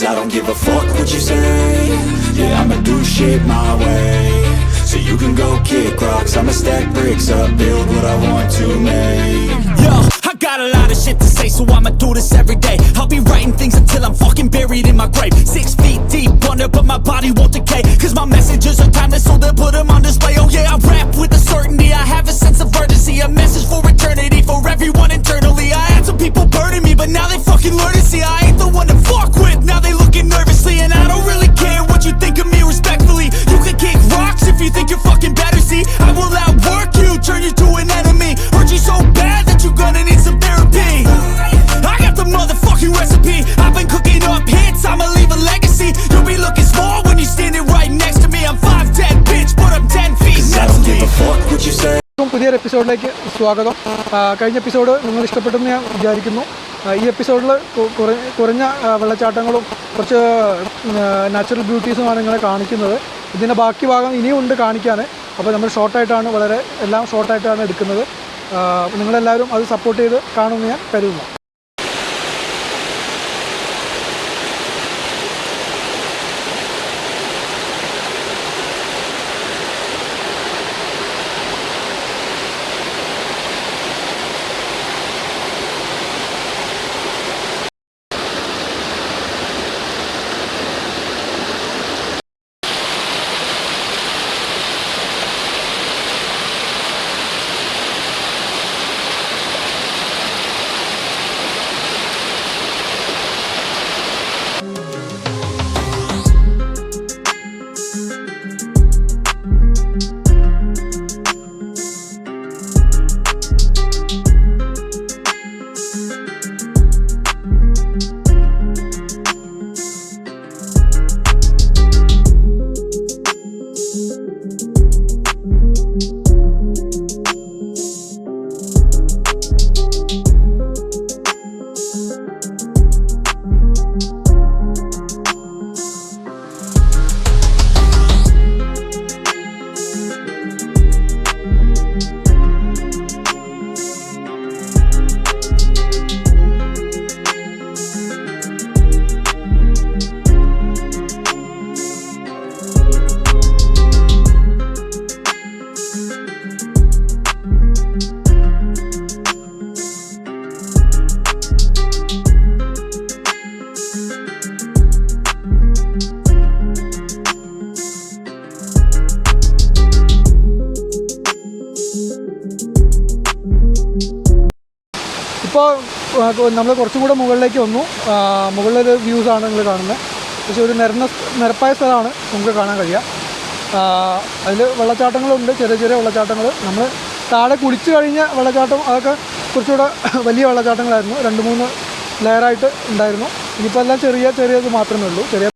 Cause I don't give a fuck what you say. Yeah, I'ma do shit my way. So you can go kick rocks, I'ma stack bricks up, build what I want to make. Yo, I got a lot of shit to say, so I'ma do this every day. I'll be writing things until I'm fucking buried in my grave. 6 feet deep under, but my body won't decay. Cause my messages are timeless, so they'll put them on display. Oh yeah, I rap with a certainty, I have a sense of urgency. A message for eternity, for everyone internally. I had some people burning me, but now they fucking learn to see I ain't the one to fuck with, now they looking nervously. And I don't really care what you think of me respectfully. You can kick rocks if you think you're fucking better, see. I will outwork you, turn you to an enemy. Hurt you so bad that you're gonna need some therapy. I got the motherfucking recipe. I've been cooking up hits, I'ma leave a legacy. You'll be looking small when you're standing right next to me. I'm 5'10", bitch, but I'm 10 feet next to me. പുതിയൊരു എപ്പിസോഡിലേക്ക് സ്വാഗതം. കഴിഞ്ഞ episode നിങ്ങൾ ഇഷ്ടപ്പെട്ടെന്ന് ഞാൻ വിചാരിക്കുന്നു. ഈ എപ്പിസോഡിൽ കുറഞ്ഞ വെള്ളച്ചാട്ടങ്ങളും കുറച്ച് നാച്ചുറൽ ബ്യൂട്ടീസുമാണ് നിങ്ങളെ കാണിക്കുന്നത്. ഇതിൻ്റെ ബാക്കി ഭാഗം ഇനിയും ഉണ്ട് കാണിക്കാൻ. അപ്പോൾ നമ്മൾ ഷോർട്ടായിട്ടാണ് എല്ലാം ഷോർട്ടായിട്ടാണ് എടുക്കുന്നത്. നിങ്ങളെല്ലാവരും അത് സപ്പോർട്ട് ചെയ്ത് കാണുമെന്ന് ഞാൻ കരുതുന്നു. ഇപ്പോൾ നമ്മൾ കുറച്ചും കൂടെ മുകളിലേക്ക് വന്നു. മുകളിലൊരു വ്യൂസാണ് നിങ്ങൾ കാണുന്നത്. പക്ഷേ ഒരു നിരപ്പായ സ്ഥലമാണ് നമുക്ക് കാണാൻ കഴിയുക. അതിൽ വെള്ളച്ചാട്ടങ്ങളുണ്ട്, ചെറിയ ചെറിയ വെള്ളച്ചാട്ടങ്ങൾ. നമ്മൾ താഴെ കുളിച്ച് കഴിഞ്ഞ വെള്ളച്ചാട്ടം അതൊക്കെ കുറച്ചുകൂടെ വലിയ വെള്ളച്ചാട്ടങ്ങളായിരുന്നു. 2-3 ലെയറായിട്ട് ഉണ്ടായിരുന്നു. ഇനിയിപ്പോൾ എല്ലാം ചെറിയത് മാത്രമേ ഉള്ളൂ. ചെറിയ